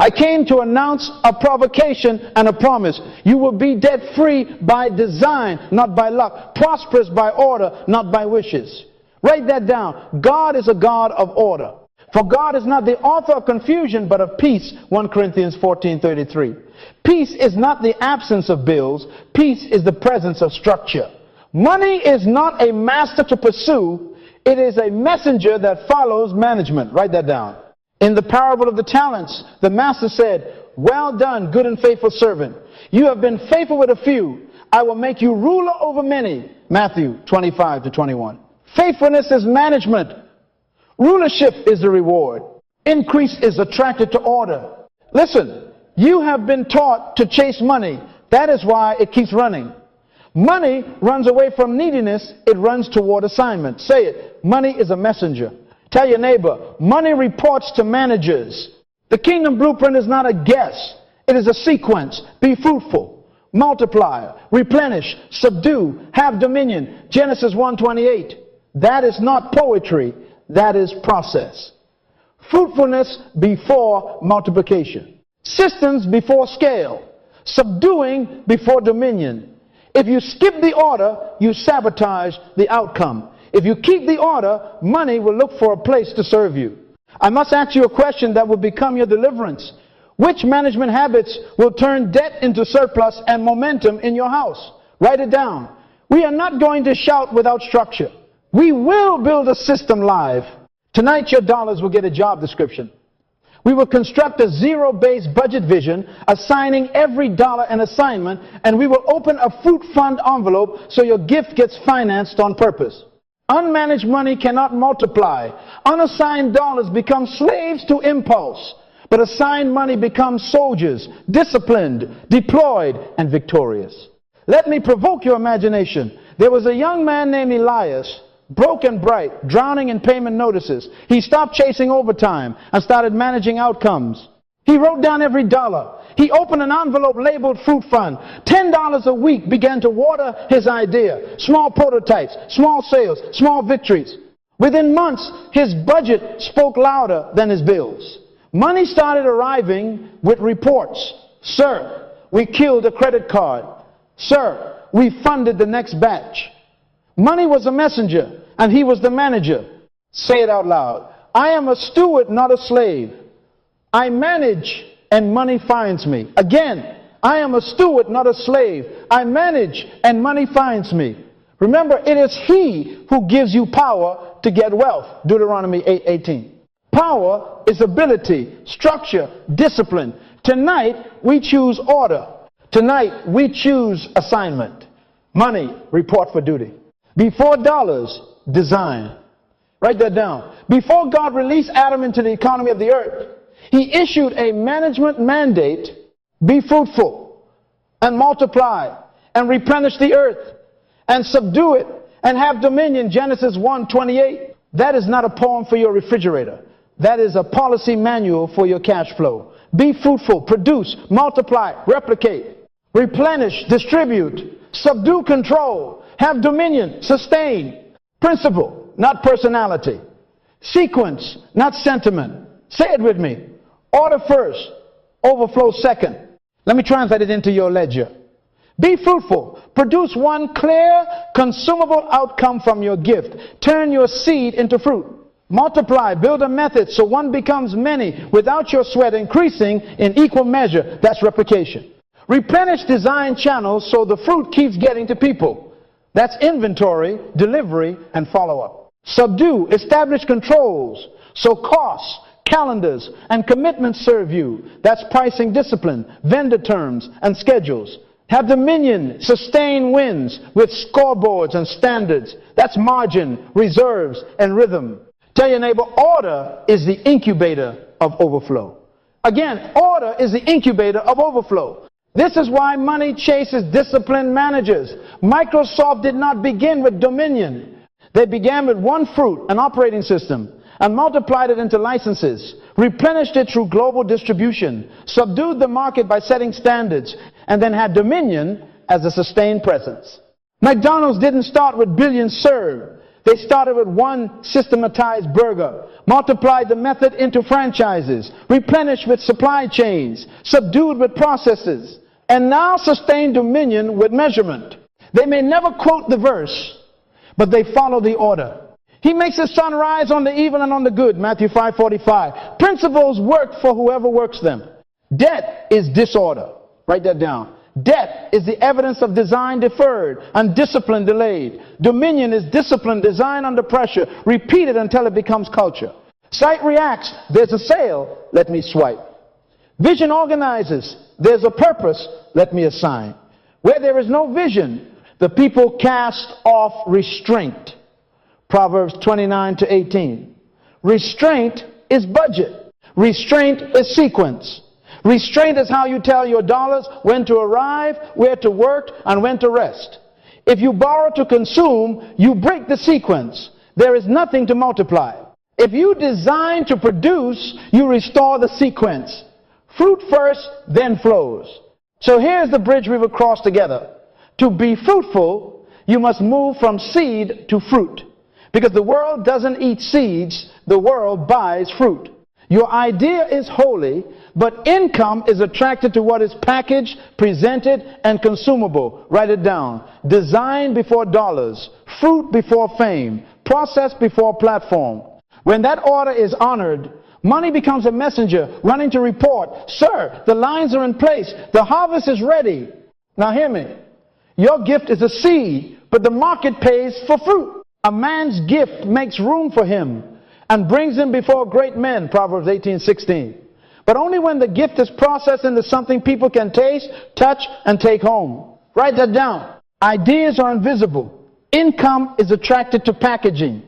I came to announce a provocation and a promise. You will be debt-free by design, not by luck. Prosperous by order, not by wishes. Write that down. God is a God of order. For God is not the author of confusion, but of peace. 1 Corinthians 14:33. Peace is not the absence of bills. Peace is the presence of structure. Money is not a master to pursue. It is a messenger that follows management. Write that down. In the parable of the talents, the master said, "Well done, good and faithful servant. You have been faithful with a few. I will make you ruler over many." Matthew 25:21. Faithfulness is management. Rulership is the reward. Increase is attracted to order. Listen, you have been taught to chase money. That is why it keeps running. Money runs away from neediness. It runs toward assignment. Say it. Money is a messenger. Tell your neighbor, money reports to managers. The kingdom blueprint is not a guess. It is a sequence. Be fruitful, multiply, replenish, subdue, have dominion. Genesis 1:28. That is not poetry. That is process. Fruitfulness before multiplication. Systems before scale. Subduing before dominion. If you skip the order, you sabotage the outcome. If you keep the order, money will look for a place to serve you. I must ask you a question that will become your deliverance. Which management habits will turn debt into surplus and momentum in your house? Write it down. We are not going to shout without structure. We will build a system live. Tonight your dollars will get a job description. We will construct a zero-based budget vision, assigning every dollar an assignment, and we will open a fruit fund envelope so your gift gets financed on purpose. Unmanaged money cannot multiply. Unassigned dollars become slaves to impulse, but assigned money becomes soldiers, disciplined, deployed, and victorious. Let me provoke your imagination. There was a young man named Elias, broke and bright, drowning in payment notices. He stopped chasing overtime and started managing outcomes. He wrote down every dollar. He opened an envelope labeled Fruit Fund. $10 a week began to water his idea. Small prototypes, small sales, small victories. Within months, his budget spoke louder than his bills. Money started arriving with reports. Sir, we killed a credit card. Sir, we funded the next batch. Money was a messenger, and he was the manager. Say it out loud. I am a steward, not a slave. I manage, and money finds me. Again, I am a steward, not a slave. I manage, and money finds me. Remember, it is he who gives you power to get wealth. Deuteronomy 8:18. Power is ability, structure, discipline. Tonight, we choose order. Tonight, we choose assignment. Money, report for duty. Before dollars, design. Write that down. Before God released Adam into the economy of the earth, he issued a management mandate: be fruitful and multiply and replenish the earth and subdue it and have dominion. Genesis 1:28. That is not a poem for your refrigerator. That is a policy manual for your cash flow. Be fruitful, produce, multiply, replicate, replenish, distribute, subdue, control, have dominion, sustain. Principle, not personality. Sequence, not sentiment. Say it with me. Order first, overflow second. Let me translate it into your ledger. Be fruitful. Produce one clear, consumable outcome from your gift. Turn your seed into fruit. Multiply. Build a method so one becomes many without your sweat increasing in equal measure. That's replication. Replenish. Design channels so the fruit keeps getting to people. That's inventory, delivery, and follow-up. Subdue. Establish controls so costs, calendars, and commitments serve you. That's pricing discipline, vendor terms, and schedules. Have dominion. Sustain wins with scoreboards and standards. That's margin, reserves, and rhythm. Tell your neighbor, order is the incubator of overflow. Again, order is the incubator of overflow. This is why money chases disciplined managers. Microsoft did not begin with dominion. They began with one fruit, an operating system, and multiplied it into licenses, replenished it through global distribution, subdued the market by setting standards, and then had dominion as a sustained presence. McDonald's didn't start with billions served. They started with one systematized burger, multiplied the method into franchises, replenished with supply chains, subdued with processes, and now sustain dominion with measurement. They may never quote the verse, but they follow the order. He makes his sun rise on the evil and on the good, Matthew 5:45. Principles work for whoever works them. Debt is disorder. Write that down. Debt is the evidence of design deferred and discipline delayed. Dominion is discipline designed under pressure, repeated until it becomes culture. Sight reacts. There's a sale. Let me swipe. Vision organizes. There's a purpose. Let me assign. Where there is no vision, the people cast off restraint. Proverbs 29:18. Restraint is budget. Restraint is sequence. Restraint is how you tell your dollars when to arrive, where to work, and when to rest. If you borrow to consume, you break the sequence. There is nothing to multiply. If you design to produce, you restore the sequence. Fruit first, then flows. So here's the bridge we will cross together. To be fruitful, you must move from seed to fruit. Because the world doesn't eat seeds, the world buys fruit. Your idea is holy, but income is attracted to what is packaged, presented, and consumable. Write it down. Design before dollars, fruit before fame, process before platform. When that order is honored, money becomes a messenger running to report, "Sir, the lines are in place. The harvest is ready." Now hear me. Your gift is a seed, but the market pays for fruit. A man's gift makes room for him and brings him before great men, Proverbs 18:16. But only when the gift is processed into something people can taste, touch, and take home. Write that down. Ideas are invisible. Income is attracted to packaging.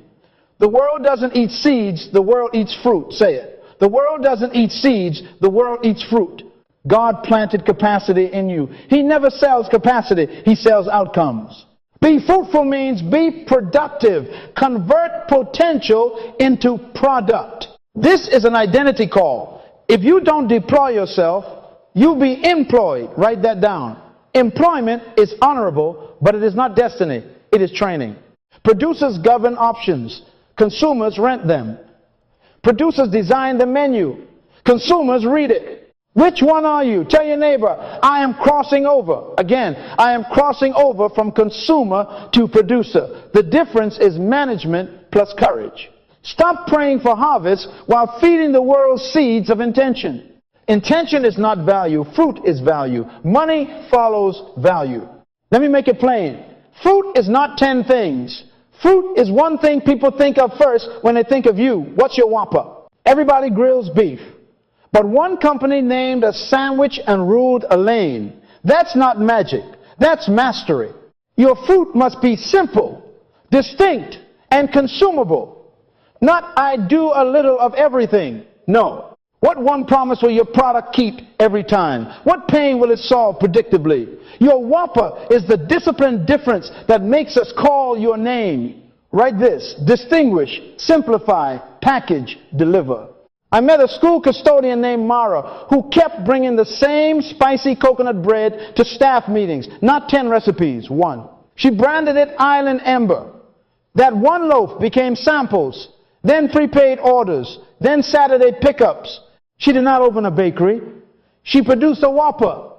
The world doesn't eat seeds, the world eats fruit. Say it. The world doesn't eat seeds, the world eats fruit. God planted capacity in you. He never sells capacity, he sells outcomes. Be fruitful means be productive. Convert potential into product. This is an identity call. If you don't deploy yourself, you'll be employed. Write that down. Employment is honorable, but it is not destiny. It is training. Producers govern options. Consumers rent them. Producers design the menu. Consumers read it. Which one are you? Tell your neighbor, I am crossing over. Again, I am crossing over from consumer to producer. The difference is management plus courage. Stop praying for harvest while feeding the world seeds of intention. Intention is not value. Fruit is value. Money follows value. Let me make it plain. Fruit is not 10 things. Fruit is one thing people think of first when they think of you. What's your Whopper? Everybody grills beef. But one company named a sandwich and ruled a lane. That's not magic. That's mastery. Your fruit must be simple, distinct, and consumable. Not I do a little of everything. No. What one promise will your product keep every time? What pain will it solve predictably? Your Whopper is the disciplined difference that makes us call your name. Write this. Distinguish, simplify, package, deliver. I met a school custodian named Mara who kept bringing the same spicy coconut bread to staff meetings. Not 10 recipes, one. She branded it Island Ember. That one loaf became samples, then prepaid orders, then Saturday pickups. She did not open a bakery. She produced a Whopper,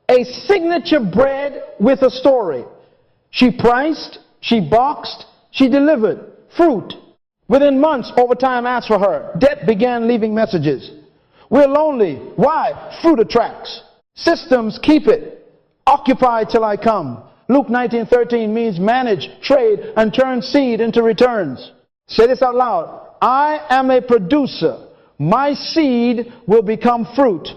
a signature bread with a story. She priced, she boxed, she delivered. Fruit. Within months, overtime asked for her. Debt began leaving messages. We're lonely. Why? Fruit attracts. Systems keep it. Occupy till I come. Luke 19:13 means manage, trade, and turn seed into returns. Say this out loud. I am a producer. My seed will become fruit.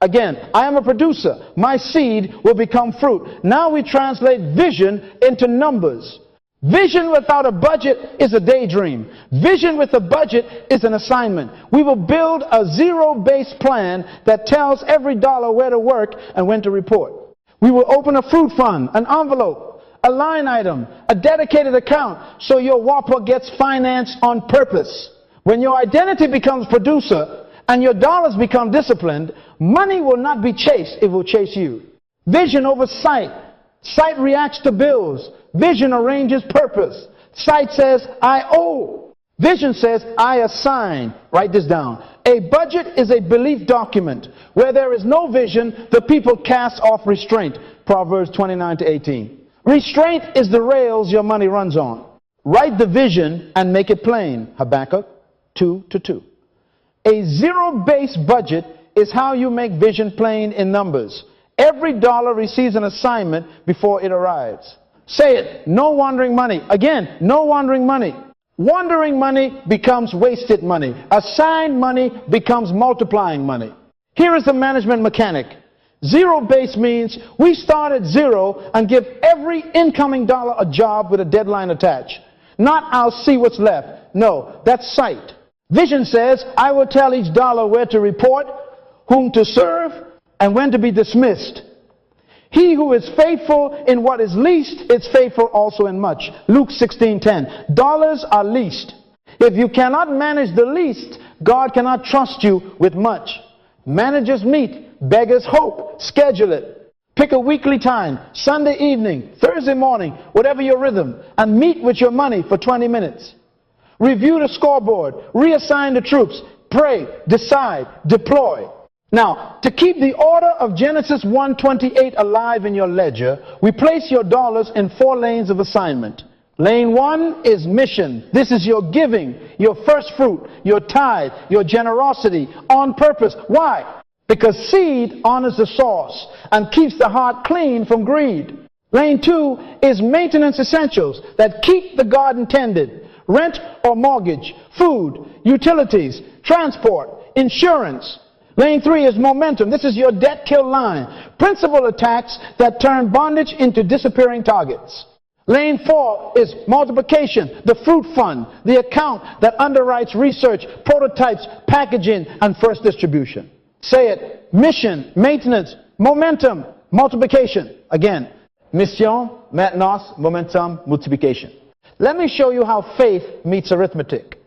Again, I am a producer. My seed will become fruit. Now we translate vision into numbers. Vision without a budget is a daydream. Vision with a budget is an assignment. We will build a zero-based plan that tells every dollar where to work and when to report. We will open a fruit fund, an envelope, a line item, a dedicated account so your Whopper gets financed on purpose. When your identity becomes producer and your dollars become disciplined, money will not be chased, it will chase you. Vision over sight. Sight reacts to bills. Vision arranges purpose. Sight says, I owe. Vision says, I assign. Write this down. A budget is a belief document. Where there is no vision, the people cast off restraint. Proverbs 29-18. Restraint is the rails your money runs on. Write the vision and make it plain. Habakkuk 2:2. A zero-based budget is how you make vision plain in numbers. Every dollar receives an assignment before it arrives. Say it. No wandering money. Again, no wandering money. Wandering money becomes wasted money. Assigned money becomes multiplying money. Here is the management mechanic. Zero-based means we start at zero and give every incoming dollar a job with a deadline attached. Not I'll see what's left. No, that's sight. Vision says I will tell each dollar where to report, whom to serve, and when to be dismissed. He who is faithful in what is least is faithful also in much. Luke 16:10. Dollars are least. If you cannot manage the least, God cannot trust you with much. Managers meet. Beggars hope. Schedule it. Pick a weekly time, Sunday evening, Thursday morning, whatever your rhythm, and meet with your money for 20 minutes. Review the scoreboard. Reassign the troops. Pray. Decide. Deploy. Now, to keep the order of Genesis 1:28 alive in your ledger, we place your dollars in 4 lanes of assignment. Lane 1 is mission. This is your giving, your first fruit, your tithe, your generosity on purpose. Why? Because seed honors the source and keeps the heart clean from greed. Lane 2 is maintenance essentials that keep the garden tended. Rent or mortgage, food, utilities, transport, insurance. Lane 3 is momentum. This is your debt kill line. Principal attacks that turn bondage into disappearing targets. Lane 4 is multiplication, the fruit fund, the account that underwrites research, prototypes, packaging, and first distribution. Say it. Mission, maintenance, momentum, multiplication. Again, mission, maintenance, momentum, multiplication. Let me show you how faith meets arithmetic.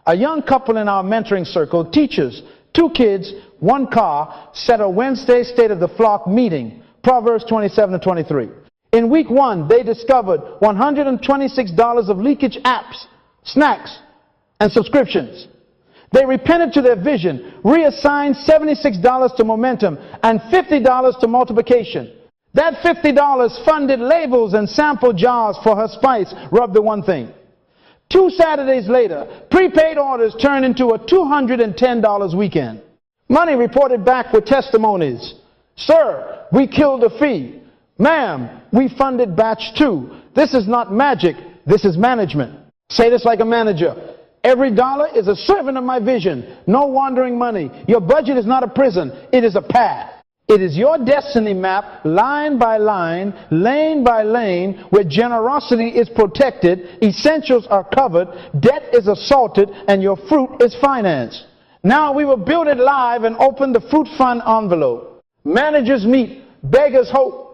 A young couple in our mentoring circle, teachers, 2 kids, 1 car, set a Wednesday State of the Flock meeting, Proverbs 27-23. In week 1, they discovered $126 of leakage apps, snacks, and subscriptions. They repented to their vision, reassigned $76 to momentum, and $50 to multiplication. That $50 funded labels and sample jars for her spice, Rub the One Thing. 2 Saturdays later, prepaid orders turned into a $210 weekend. Money reported back with testimonies. Sir, we killed a fee. Ma'am, we funded batch 2. This is not magic, this is management. Say this like a manager. Every dollar is a servant of my vision. No wandering money. Your budget is not a prison, it is a path. It is your destiny map, line by line, lane by lane, where generosity is protected, essentials are covered, debt is assaulted, and your fruit is financed. Now we will build it live and open the fruit fund envelope. Managers meet, beggars hope.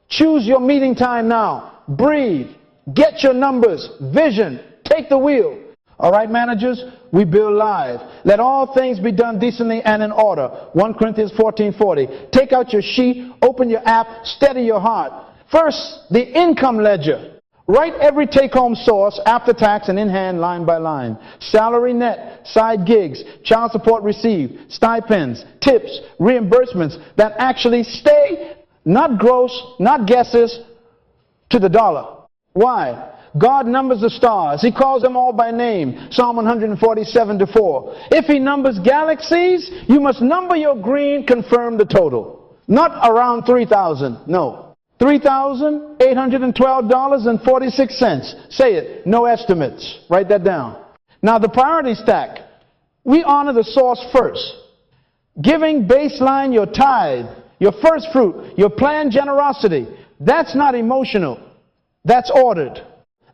Choose your meeting time now. Breathe. Get your numbers. Vision. Take the wheel. All right, managers, we build live. Let all things be done decently and in order. 1 Corinthians 14:40. Take out your sheet, open your app, steady your heart. First, the income ledger. Write every take-home source, after tax and in hand, line by line. Salary net, side gigs, child support received, stipends, tips, reimbursements that actually stay, not gross, not guesses, to the dollar. Why? God numbers the stars. He calls them all by name. Psalm 147:4. If he numbers galaxies, you must number your green, confirm the total. Not around 3,000. No. $3,812.46. Say it. No estimates. Write that down. Now the priority stack. We honor the source first. Giving baseline your tithe, your first fruit, your planned generosity. That's not emotional. That's ordered.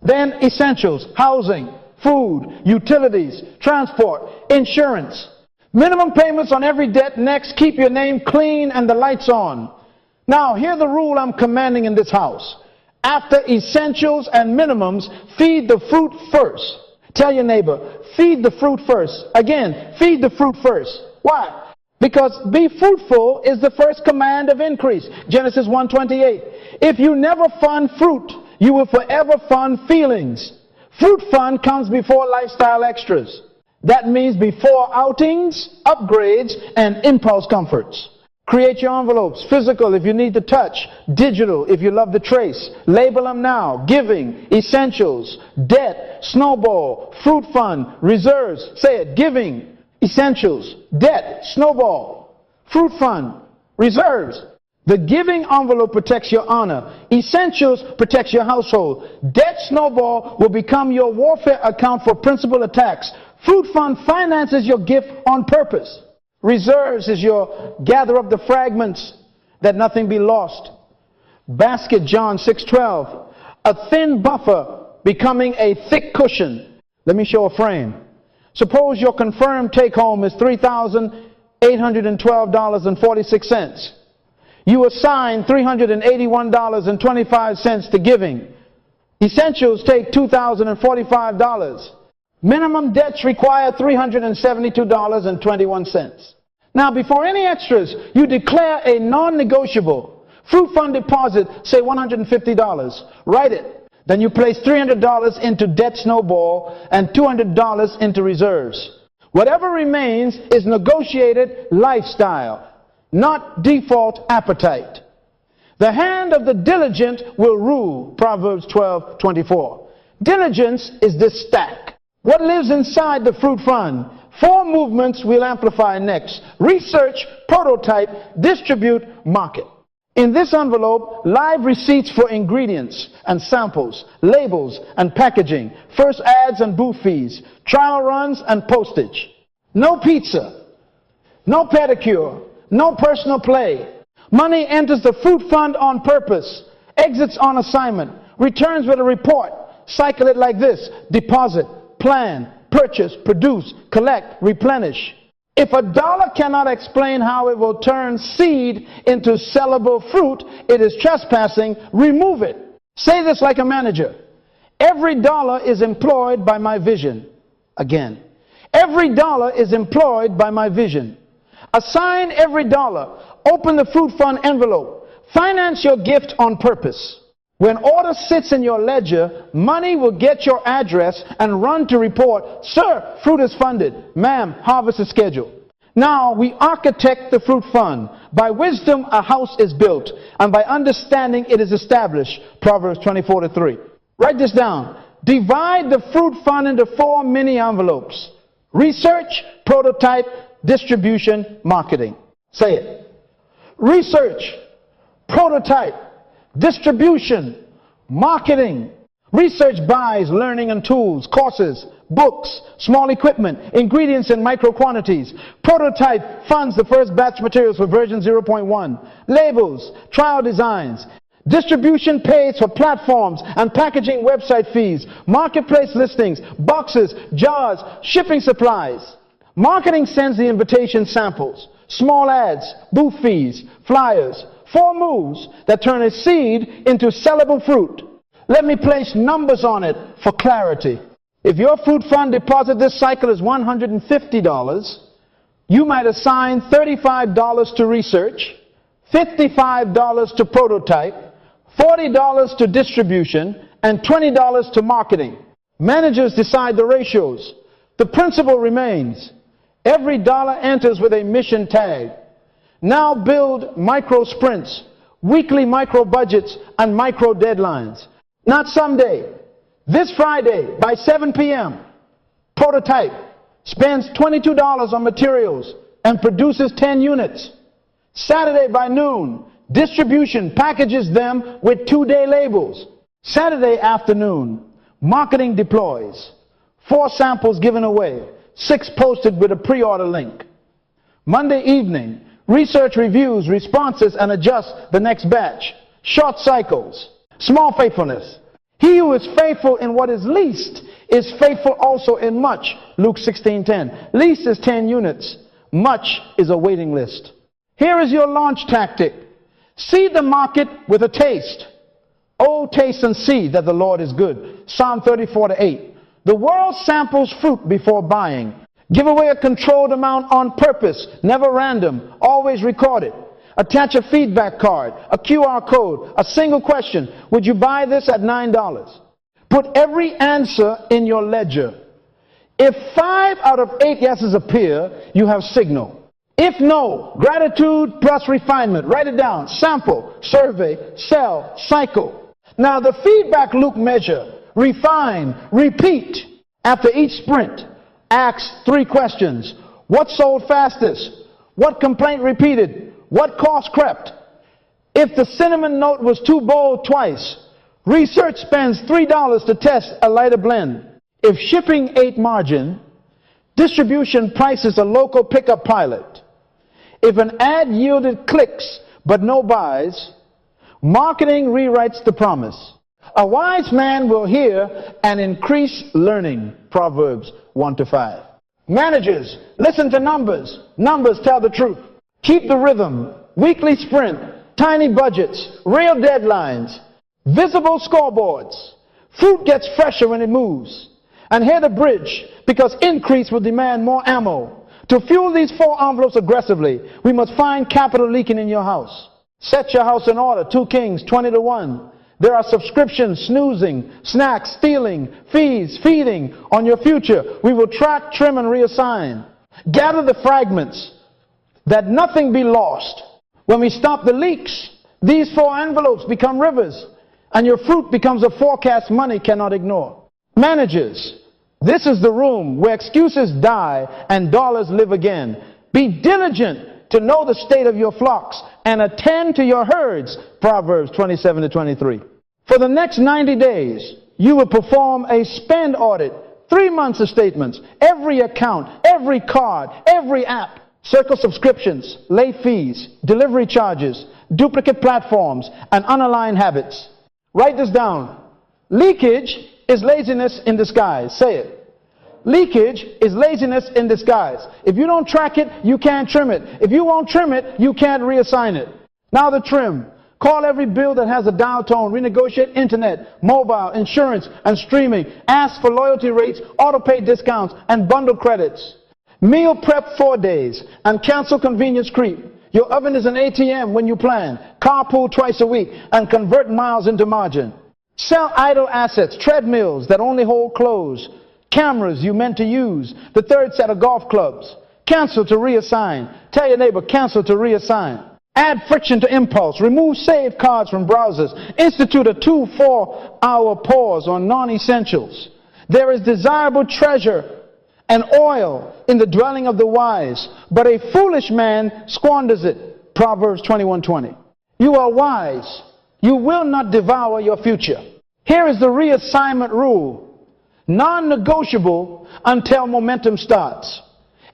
Then essentials, housing, food, utilities, transport, insurance. Minimum payments on every debt. Next, keep your name clean and the lights on. Now, hear the rule I'm commanding in this house. After essentials and minimums, feed the fruit first. Tell your neighbor, feed the fruit first. Again, feed the fruit first. Why? Because be fruitful is the first command of increase. Genesis 1:28. If you never fund fruit, you will forever fund feelings. Fruit fund comes before lifestyle extras. That means before outings, upgrades, and impulse comforts. Create your envelopes, physical if you need to touch, digital if you love to trace. Label them now. Giving, essentials, debt, snowball, fruit fund, reserves. Say it. Giving, essentials, debt, snowball, fruit fund, reserves. The giving envelope protects your honor. Essentials protects your household. Debt snowball will become your warfare account for principal attacks. Fruit fund finances your gift on purpose. Reserves is your gather up the fragments that nothing be lost. Basket, John 6:12. A thin buffer becoming a thick cushion. Let me show a frame. Suppose your confirmed take home is $3,812.46. You assign $381.25 to giving. Essentials take $2,045. Minimum debts require $372.21. Now, before any extras, you declare a non-negotiable fruit fund deposit, say $150. Write it. Then you place $300 into debt snowball and $200 into reserves. Whatever remains is negotiated lifestyle, not default appetite. The hand of the diligent will rule, Proverbs 12:24. Diligence is this stack. What lives inside the fruit fund? 4 movements we'll amplify next. Research, prototype, distribute, market. In this envelope, live receipts for ingredients and samples, labels and packaging, first ads and booth fees, trial runs and postage. No pizza, no pedicure, no personal play. Money enters the fruit fund on purpose, exits on assignment, returns with a report. Cycle it like this: deposit, plan, purchase, produce, collect, replenish. If a dollar cannot explain how it will turn seed into sellable fruit, it is trespassing. Remove it. Say this like a manager: every dollar is employed by my vision. Again, every dollar is employed by my vision. Assign every dollar. Open the fruit fund envelope. Finance your gift on purpose. When order sits in your ledger, money will get your address and run to report, "Sir, fruit is funded. Ma'am, harvest is scheduled." Now we architect the fruit fund. By wisdom a house is built, and by understanding it is established. Proverbs 24:3. Write this down. Divide the fruit fund into 4 mini envelopes: research, prototype, distribution, marketing. Say it. Research, prototype, distribution, marketing. Research buys learning and tools, courses, books, small equipment, ingredients in micro quantities. Prototype funds the first batch materials for version 0.1. Labels, trial designs. Distribution pays for platforms and packaging website fees, marketplace listings, boxes, jars, shipping supplies. Marketing sends the invitation samples, small ads, booth fees, flyers. 4 moves that turn a seed into sellable fruit. Let me place numbers on it for clarity. If your fruit fund deposit this cycle is $150, you might assign $35 to research, $55 to prototype, $40 to distribution, and $20 to marketing. Managers decide the ratios. The principle remains. Every dollar enters with a mission tag. Now build micro sprints, weekly micro budgets, and micro deadlines. Not someday. This Friday by 7 p.m. Prototype spends $22 on materials and produces 10 units. Saturday by noon, distribution packages them with 2-day labels. Saturday afternoon, marketing deploys. 4 samples given away, 6 posted with a pre-order link. Monday evening, research reviews responses and adjusts the next batch. Short cycles. Small faithfulness. He who is faithful in what is least is faithful also in much. Luke 16:10. Least is 10 units. Much is a waiting list. Here is your launch tactic. Seed the market with a taste. Oh, taste and see that the Lord is good. Psalm 34:8. The world samples fruit before buying. Give away a controlled amount on purpose, never random, always recorded. Attach a feedback card, a QR code, a single question. Would you buy this at $9? Put every answer in your ledger. If 5 out of 8 yeses appear, you have signal. If no, gratitude plus refinement. Write it down. Sample, survey, sell, cycle. Now the feedback loop measure. Refine, repeat. After each sprint, ask 3 questions. What sold fastest? What complaint repeated? What cost crept? If the cinnamon note was too bold twice, research spends $3 to test a lighter blend. If shipping ate margin, distribution prices a local pickup pilot. If an ad yielded clicks but no buys, marketing rewrites the promise. A wise man will hear and increase learning. Proverbs 1-5. Managers, listen to numbers. Numbers tell the truth. Keep the rhythm. Weekly sprint. Tiny budgets. Real deadlines. Visible scoreboards. Fruit gets fresher when it moves. And hear the bridge, because increase will demand more ammo. To fuel these 4 envelopes aggressively, we must find capital leaking in your house. Set your house in order. 2 Kings, 20-1. There are subscriptions, snoozing, snacks, stealing, fees, feeding on your future. We will track, trim, and reassign. Gather the fragments, that nothing be lost. When we stop the leaks, these 4 envelopes become rivers, and your fruit becomes a forecast money cannot ignore. Managers, this is the room where excuses die and dollars live again. Be diligent to know the state of your flocks and attend to your herds. Proverbs 27-23. For the next 90 days, you will perform a spend audit. 3 months of statements, every account, every card, every app. Circle subscriptions, late fees, delivery charges, duplicate platforms, and unaligned habits. Write this down. Leakage is laziness in disguise. Say it. Leakage is laziness in disguise. If you don't track it, you can't trim it. If you won't trim it, you can't reassign it. Now the trim. Call every bill that has a dial tone. Renegotiate internet, mobile, insurance, and streaming. Ask for loyalty rates, auto-pay discounts, and bundle credits. Meal prep 4 days and cancel convenience creep. Your oven is an ATM when you plan. Carpool twice a week and convert miles into margin. Sell idle assets, treadmills that only hold clothes, cameras you meant to use, the 3rd set of golf clubs. Cancel to reassign. Tell your neighbor, cancel to reassign. Add friction to impulse. Remove save cards from browsers. Institute a 2-4-hour pause on non-essentials. There is desirable treasure and oil in the dwelling of the wise, but a foolish man squanders it. Proverbs 21:20. You are wise. You will not devour your future. Here is the reassignment rule. Non-negotiable until momentum starts.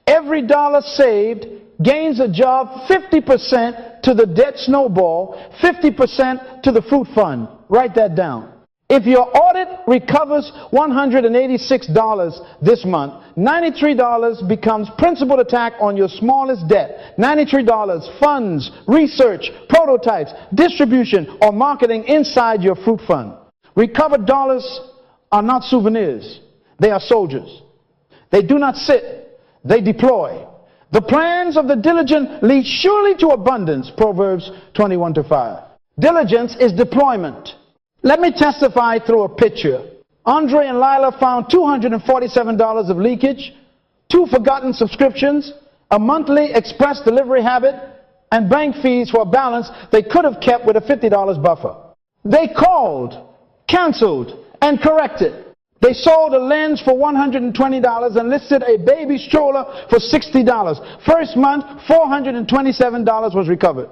Every dollar saved gains a job 50% to the debt snowball, 50% to the fruit fund. Write that down. If your audit recovers $186 this month, $93 becomes principal attack on your smallest debt. $93 funds, research, prototypes, distribution, or marketing inside your fruit fund. Recovered dollars are not souvenirs. They are soldiers. They do not sit. They deploy. The plans of the diligent lead surely to abundance. Proverbs 21:5. Diligence is deployment. Let me testify through a picture. Andre and Lila found $247 of leakage, 2 forgotten subscriptions, a monthly express delivery habit, and bank fees for a balance they could have kept with a $50 buffer. They called, canceled, and corrected. They sold a lens for $120 and listed a baby stroller for $60. First month, $427 was recovered.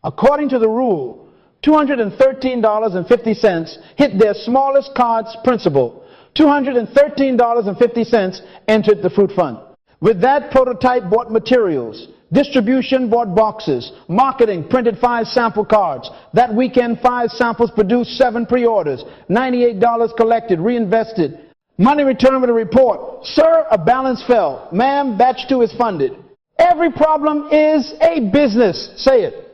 According to the rule, $213.50 hit their smallest card's principal. $213.50 entered the fruit fund. With that, prototype bought materials. Distribution bought boxes. Marketing printed 5 sample cards. That weekend, 5 samples produced 7 pre-orders. $98 collected, reinvested. Money returned with a report. Sir, a balance fell. Ma'am, batch 2 is funded. Every problem is a business. Say it.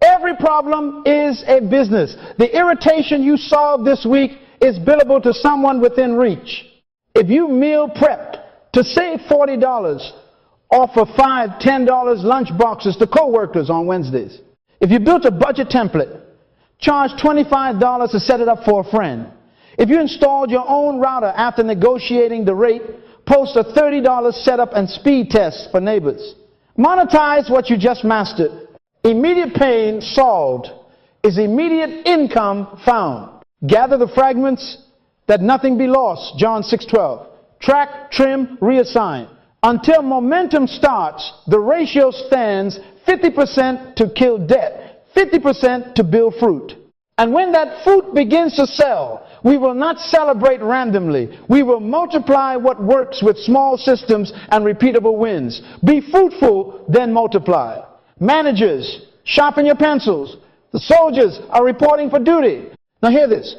Every problem is a business. The irritation you solve this week is billable to someone within reach. If you meal prepped to save $40, offer $5, $10 lunch boxes to co-workers on Wednesdays. If you built a budget template, charge $25 to set it up for a friend. If you installed your own router after negotiating the rate, post a $30 setup and speed test for neighbors. Monetize what you just mastered. Immediate pain solved is immediate income found. Gather the fragments that nothing be lost, John 6:12. Track, trim, reassign. Until momentum starts, the ratio stands 50% to kill debt, 50% to build fruit. And when that fruit begins to sell, we will not celebrate randomly. We will multiply what works with small systems and repeatable wins. Be fruitful, then multiply. Managers, sharpen your pencils. The soldiers are reporting for duty. Now hear this.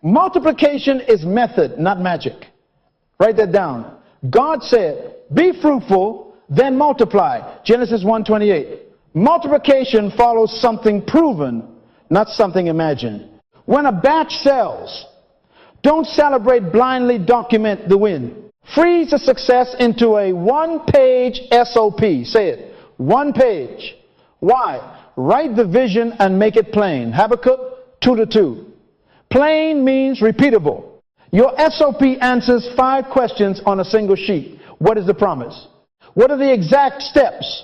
Multiplication is method, not magic. Write that down. God said, be fruitful, then multiply. Genesis 1:28. Multiplication follows something proven, not something imagined. When a batch sells, don't celebrate blindly, document the win. Freeze the success into a one-page SOP. Say it. One page. Why? Write the vision and make it plain. Habakkuk 2:2. Plain means repeatable. Your SOP answers 5 questions on a single sheet. What is the promise? What are the exact steps?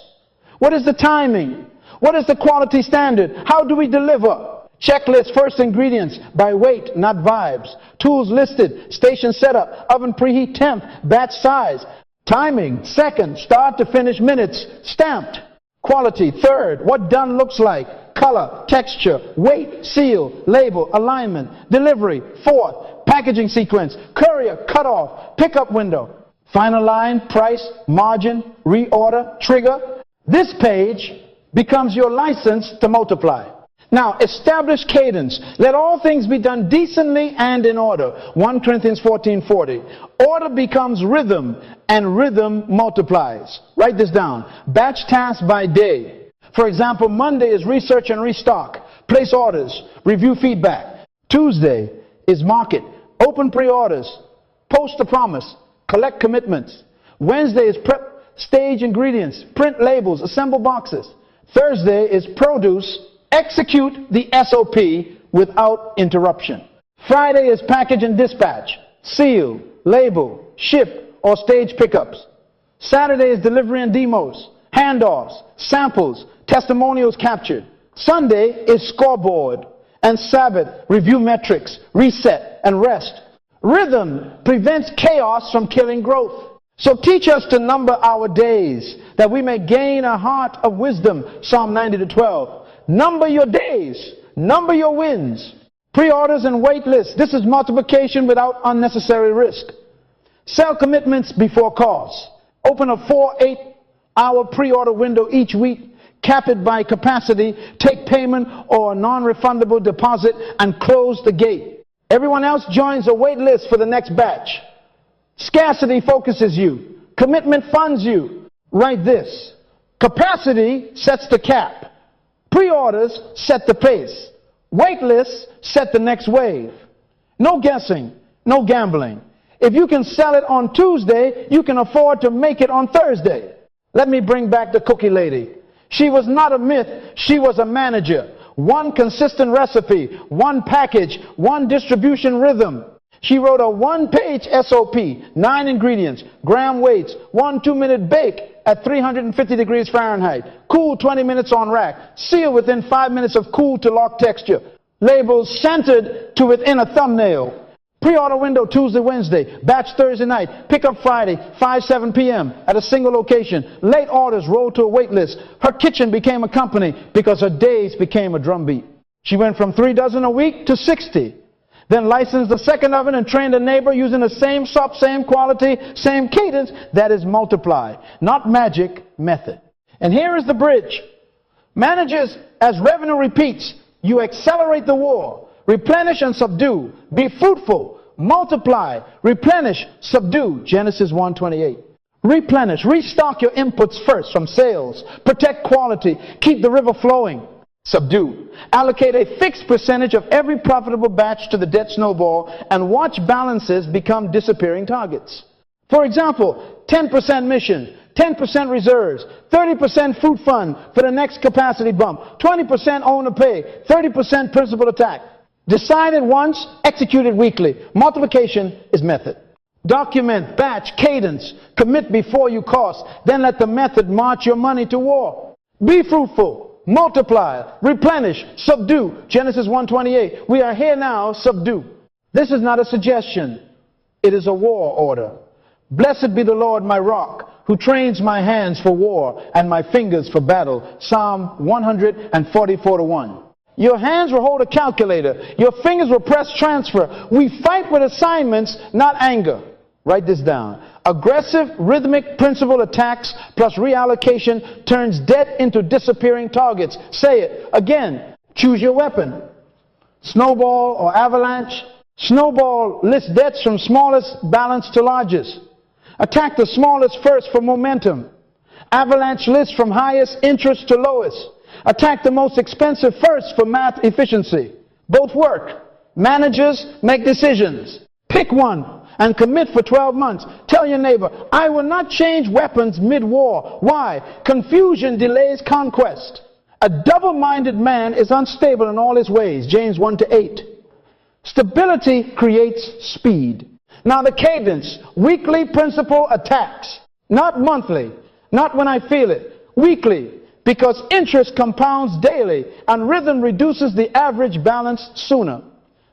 What is the timing? What is the quality standard? How do we deliver? Checklist, first ingredients by weight, not vibes. Tools listed, station setup, oven preheat temp, batch size. Timing, second, start to finish minutes, stamped. Quality, third, what done looks like. Color, texture, weight, seal, label, alignment. Delivery, fourth, packaging sequence, courier, cutoff, pickup window. Final line, price, margin, reorder, trigger. This page becomes your license to multiply. Now, establish cadence. Let all things be done decently and in order. 1 Corinthians 14:40. Order becomes rhythm, and rhythm multiplies. Write this down. Batch tasks by day. For example, Monday is research and restock. Place orders. Review feedback. Tuesday is market. Open pre-orders. Post the promise. Collect commitments. Wednesday is prep. Stage ingredients. Print labels. Assemble boxes. Thursday is produce. Execute the SOP without interruption. Friday is package and dispatch. Seal, label, ship, or stage pickups. Saturday is delivery and demos, handoffs, samples, testimonials captured. Sunday is scoreboard. And Sabbath, review metrics, reset, and rest. Rhythm prevents chaos from killing growth. So teach us to number our days, that we may gain a heart of wisdom. Psalm 90:12. Number your days. Number your wins. Pre-orders and wait lists. This is multiplication without unnecessary risk. Sell commitments before costs. Open a 4-8-hour pre-order window each week. Cap it by capacity. Take payment or a non-refundable deposit and close the gate. Everyone else joins a wait list for the next batch. Scarcity focuses you. Commitment funds you. Write this. Capacity sets the cap. Pre-orders set the pace. Wait lists set the next wave. No guessing, no gambling. If you can sell it on Tuesday, you can afford to make it on Thursday. Let me bring back the cookie lady. She was not a myth, she was a manager. One consistent recipe, one package, one distribution rhythm. She wrote a one-page SOP, 9 ingredients, gram weights, 1 2-minute bake at 350 degrees Fahrenheit, cool 20 minutes on rack, seal within 5 minutes of cool to lock texture, labels centered to within a thumbnail. Pre-order window Tuesday, Wednesday, batch Thursday night, pickup Friday, 5-7 p.m. at a single location. Late orders rolled to a wait list. Her kitchen became a company because her days became a drumbeat. She went from 3 dozen a week to 60. Then licensed a second oven and trained a neighbor using the same SOP, same quality, same cadence. That is multiply, not magic, method. And here is the bridge. Managers, as revenue repeats, you accelerate the war. Replenish and subdue. Be fruitful. Multiply. Replenish. Subdue. Genesis 1:28. Replenish. Restock your inputs first from sales. Protect quality. Keep the river flowing. Subdue. Allocate a fixed percentage of every profitable batch to the debt snowball and watch balances become disappearing targets. For example, 10% mission, 10% reserves, 30% fruit fund for the next capacity bump, 20% owner pay, 30% principal attack. Decided once, executed weekly. Multiplication is method. Document, batch, cadence. Commit before you cost. Then let the method march your money to war. Be fruitful. Multiply. Replenish. Subdue. Genesis 1:28. We are here now, subdue. This is not a suggestion. It is a war order. Blessed be the Lord my rock, who trains my hands for war and my fingers for battle. Psalm 144:1. Your hands will hold a calculator. Your fingers will press transfer. We fight with assignments, not anger. Write this down. Aggressive, rhythmic principle attacks plus reallocation turns debt into disappearing targets. Say it again. Choose your weapon. Snowball or avalanche. Snowball lists debts from smallest balance to largest. Attack the smallest first for momentum. Avalanche lists from highest interest to lowest. Attack the most expensive first for math efficiency. Both work. Managers make decisions. Pick one and commit for 12 months. Tell your neighbor, I will not change weapons mid-war. Why? Confusion delays conquest. A double-minded man is unstable in all his ways. James 1:8. Stability creates speed. Now the cadence, weekly principle attacks. Not monthly, not when I feel it. Weekly, because interest compounds daily and rhythm reduces the average balance sooner.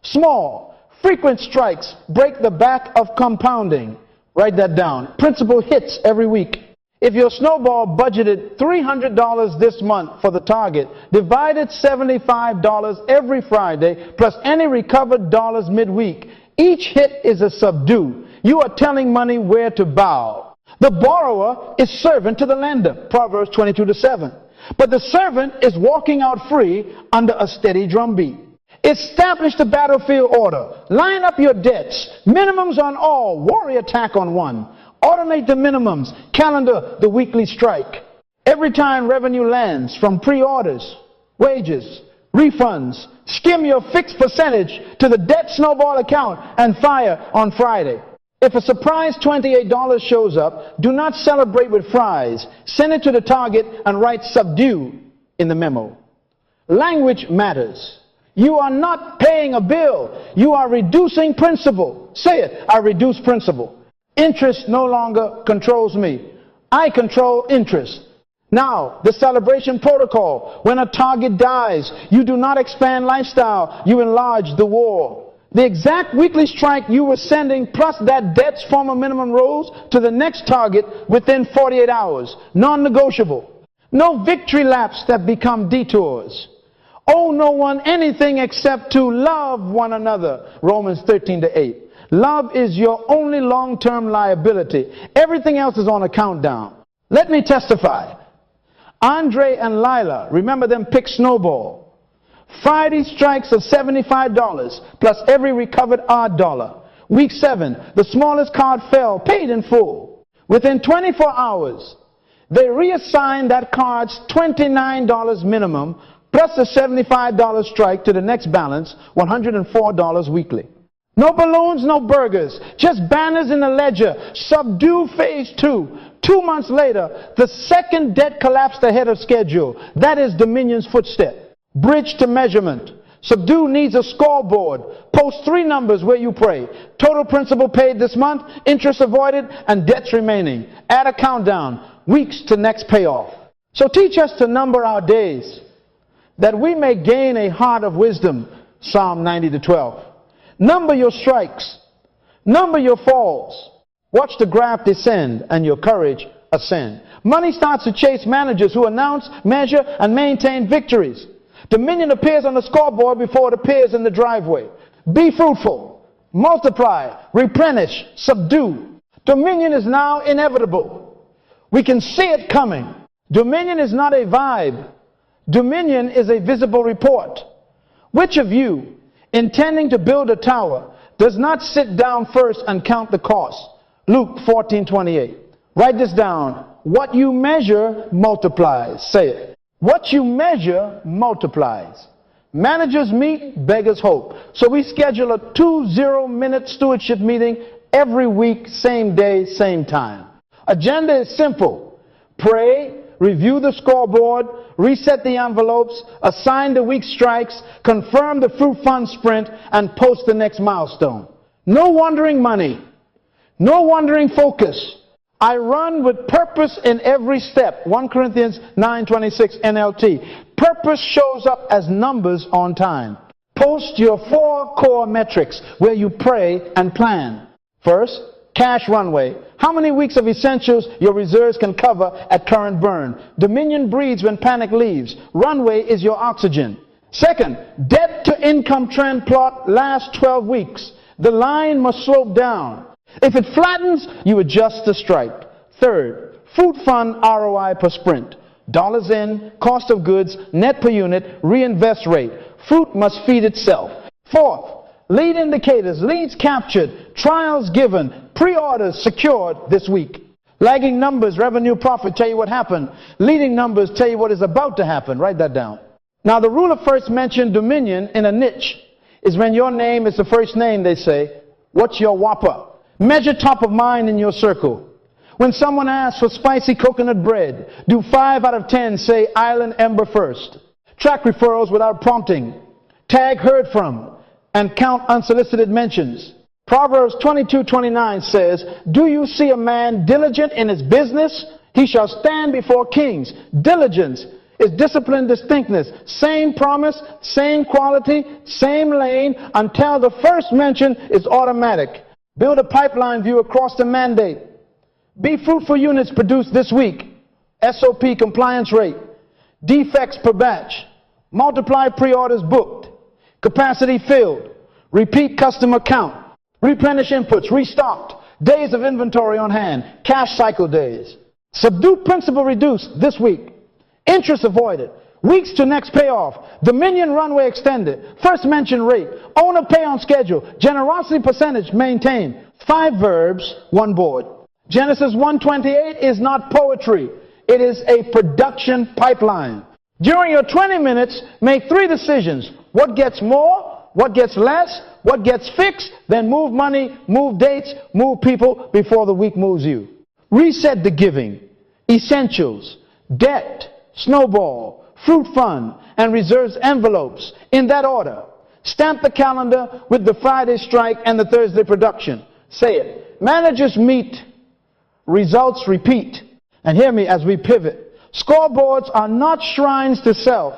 Small, frequent strikes break the back of compounding. Write that down. Principle hits every week. If your snowball budgeted $300 this month for the target, divided $75 every Friday, plus any recovered dollars midweek, each hit is a subdue. You are telling money where to bow. The borrower is servant to the lender, Proverbs 22:7. But the servant is walking out free under a steady drumbeat. Establish the battlefield order. Line up your debts. Minimums on all, warrior attack on one. Automate the minimums. Calendar the weekly strike. Every time revenue lands from pre-orders, wages, refunds, skim your fixed percentage to the debt snowball account and fire on Friday. If a surprise $28 shows up, do not celebrate with fries. Send it to the target and write subdue in the memo. Language matters. You are not paying a bill. You are reducing principal. Say it, I reduce principal. Interest no longer controls me. I control interest. Now, the celebration protocol. When a target dies, you do not expand lifestyle. You enlarge the war. The exact weekly strike you were sending plus that debt's former minimum rose to the next target within 48 hours. Non-negotiable. No victory laps that become detours. Owe no one anything except to love one another. Romans 13:8. Love is your only long-term liability. Everything else is on a countdown. Let me testify. Andre and Lila, remember them, pick snowball. Friday strikes of $75 plus every recovered odd dollar. Week 7, the smallest card fell, paid in full. Within 24 hours, they reassigned that card's $29 minimum plus the $75 strike to the next balance, $104 weekly. No balloons, no burgers, just banners in the ledger. Subdue phase 2. 2 months later, the second debt collapsed ahead of schedule. That is Dominion's footstep. Bridge to measurement. Subdue needs a scoreboard. Post 3 numbers where you pray. Total principal paid this month, interest avoided, and debts remaining. Add a countdown. Weeks to next payoff. So teach us to number our days, that we may gain a heart of wisdom. Psalm 90:12. Number your strikes. Number your falls. Watch the graph descend and your courage ascend. Money starts to chase managers who announce, measure, and maintain victories. Dominion appears on the scoreboard before it appears in the driveway. Be fruitful. Multiply. Replenish. Subdue. Dominion is now inevitable. We can see it coming. Dominion is not a vibe. Dominion is a visible report. Which of you, intending to build a tower, does not sit down first and count the cost? Luke 14:28. Write this down. What you measure multiplies. Say it. What you measure multiplies. Managers meet, beggars hope. So we schedule a 20-minute stewardship meeting every week, same day, same time. Agenda is simple. Pray, review the scoreboard, reset the envelopes, assign the week strikes, confirm the fruit fund sprint, and post the next milestone. No wandering money. No wandering focus. I run with purpose in every step. 1 Corinthians 9:26 NLT. Purpose shows up as numbers on time. Post your 4 core metrics where you pray and plan. First, cash runway. How many weeks of essentials your reserves can cover at current burn? Dominion breeds when panic leaves. Runway is your oxygen. Second, debt to income trend plot lasts 12 weeks. The line must slope down. If it flattens, you adjust the stripe. Third, food fund ROI per sprint. Dollars in, cost of goods, net per unit, reinvest rate. Fruit must feed itself. Fourth, lead indicators, leads captured, trials given, pre-orders secured this week. Lagging numbers, revenue, profit tell you what happened. Leading numbers tell you what is about to happen. Write that down. Now, the rule of first mention, dominion, in a niche is when your name is the first name, they say, what's your whopper? Measure top of mind in your circle. When someone asks for spicy coconut bread, do 5 out of 10 say Island Ember first? Track referrals without prompting. Tag heard from. And count unsolicited mentions. Proverbs 22:29 says, do you see a man diligent in his business? He shall stand before kings. Diligence is disciplined distinctness. Same promise, same quality, same lane until the first mention is automatic. Build a pipeline view across the mandate. Be fruitful units produced this week. SOP compliance rate. Defects per batch. Multiply pre-orders booked. Capacity filled. Repeat customer count. Replenish inputs. Restocked. Days of inventory on hand. Cash cycle days. Subdue principal reduced this week. Interest avoided. Weeks to next payoff. Dominion runway extended. First mention rate. Owner pay on schedule. Generosity percentage maintained. 5 verbs, 1 board. Genesis 1:28 is not poetry. It is a production pipeline. During your 20 minutes, make 3 decisions. What gets more? What gets less? What gets fixed? Then move money, move dates, move people before the week moves you. Reset the giving. Essentials. Debt. Snowball. Fruit fund. And reserves envelopes. In that order. Stamp the calendar with the Friday strike and the Thursday production. Say it. Managers meet. Results repeat. And hear me as we pivot. Scoreboards are not shrines to self.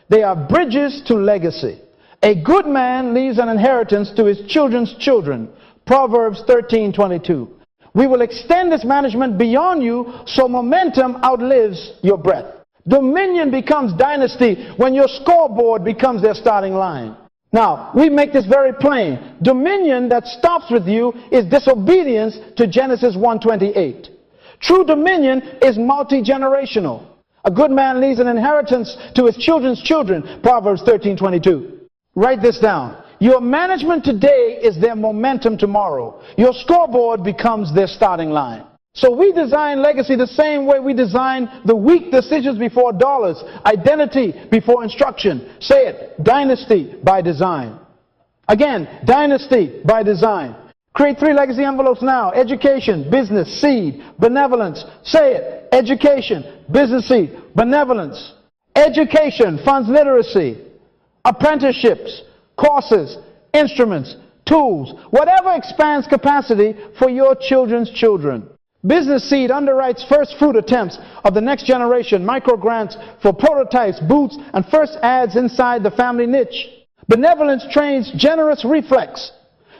They are bridges to legacy. A good man leaves an inheritance to his children's children. Proverbs 13:22. We will extend this management beyond you so momentum outlives your breath. Dominion becomes dynasty when your scoreboard becomes their starting line. Now, we make this very plain. Dominion that stops with you is disobedience to Genesis 1:28. True dominion is multi-generational. A good man leaves an inheritance to his children's children. Proverbs 13:22. Write this down. Your management today is their momentum tomorrow. Your scoreboard becomes their starting line. So we design legacy the same way we design the week decisions before dollars, identity before instruction. Say it, dynasty by design. Again, dynasty by design. Create 3 legacy envelopes now. Education, business, seed, benevolence. Say it, education, business, seed, benevolence. Education funds literacy, apprenticeships, courses, instruments, tools, whatever expands capacity for your children's children. Business seed underwrites first fruit attempts of the next generation, micro grants for prototypes, boots, and first ads inside the family niche. Benevolence trains generous reflex.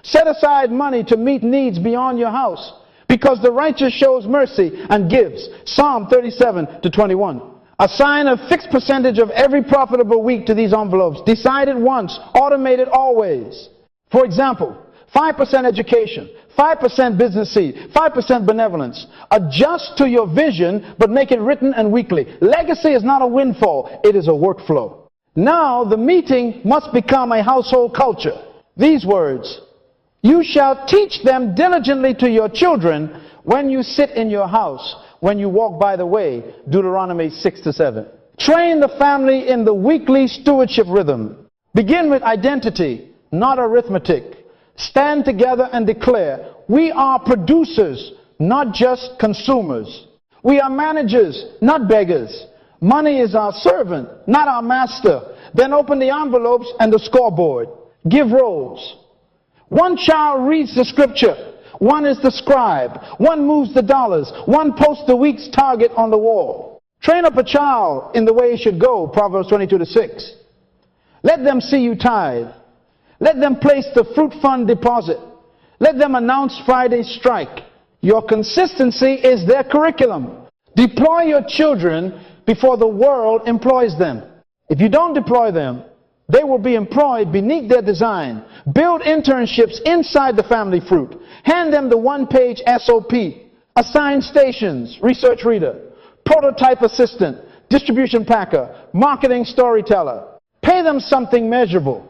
Set aside money to meet needs beyond your house, because the righteous shows mercy and gives. Psalm 37:21. Assign a fixed percentage of every profitable week to these envelopes. Decide it once, automate it always. For example, 5% education, 5% business seed, 5% benevolence. Adjust to your vision, but make it written and weekly. Legacy is not a windfall, it is a workflow. Now the meeting must become a household culture. These words, you shall teach them diligently to your children when you sit in your house, when you walk by the way. Deuteronomy 6-7. Train the family in the weekly stewardship rhythm. Begin with identity, not arithmetic. Stand together and declare, we are producers, not just consumers. We are managers, not beggars. Money is our servant, not our master. Then open the envelopes and the scoreboard. Give roles. One child reads the scripture. One is the scribe. One moves the dollars. One posts the week's target on the wall. Train up a child in the way he should go, Proverbs 22:6. Let them see you tithe. Let them place the fruit fund deposit. Let them announce Friday's strike. Your consistency is their curriculum. Deploy your children before the world employs them. If you don't deploy them, they will be employed beneath their design. Build internships inside the family fruit. Hand them the one-page SOP. Assign stations, research reader, prototype assistant, distribution packer, marketing storyteller. Pay them something measurable.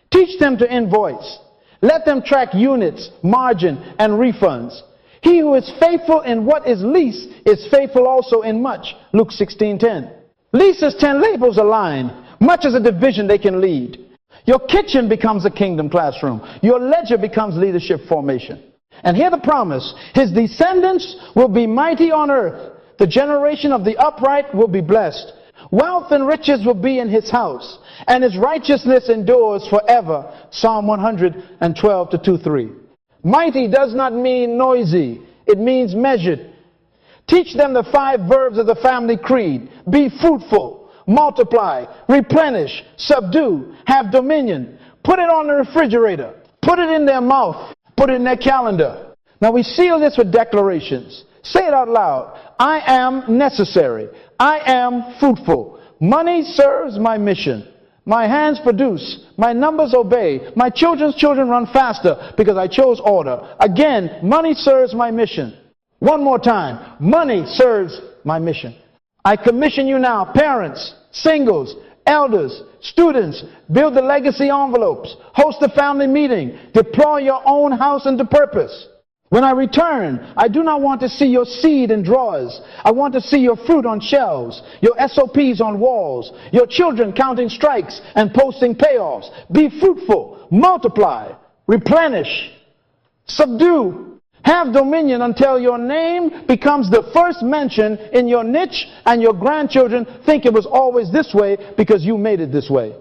Teach them to invoice. Let them track units, margin, and refunds. He who is faithful in what is least is faithful also in much. Luke 16:10. Least is 10 labels aligned. Much is a division they can lead. Your kitchen becomes a kingdom classroom. Your ledger becomes leadership formation. And hear the promise. His descendants will be mighty on earth. The generation of the upright will be blessed. Wealth and riches will be in his house, and his righteousness endures forever. Psalm 112:2-3. Mighty does not mean noisy. It means measured. Teach them the 5 verbs of the family creed. Be fruitful, multiply, replenish, subdue, have dominion. Put it on the refrigerator. Put it in their mouth. Put it in their calendar. Now we seal this with declarations. Say it out loud. I am necessary. I am fruitful. Money serves my mission. My hands produce. My numbers obey. My children's children run faster because I chose order. Again, money serves my mission. One more time. Money serves my mission. I commission you now, parents, singles, elders, students, build the legacy envelopes, host a family meeting, deploy your own house into purpose. When I return, I do not want to see your seed in drawers. I want to see your fruit on shelves, your SOPs on walls, your children counting strikes and posting payoffs. Be fruitful, multiply, replenish, subdue, have dominion until your name becomes the first mention in your niche and your grandchildren think it was always this way because you made it this way.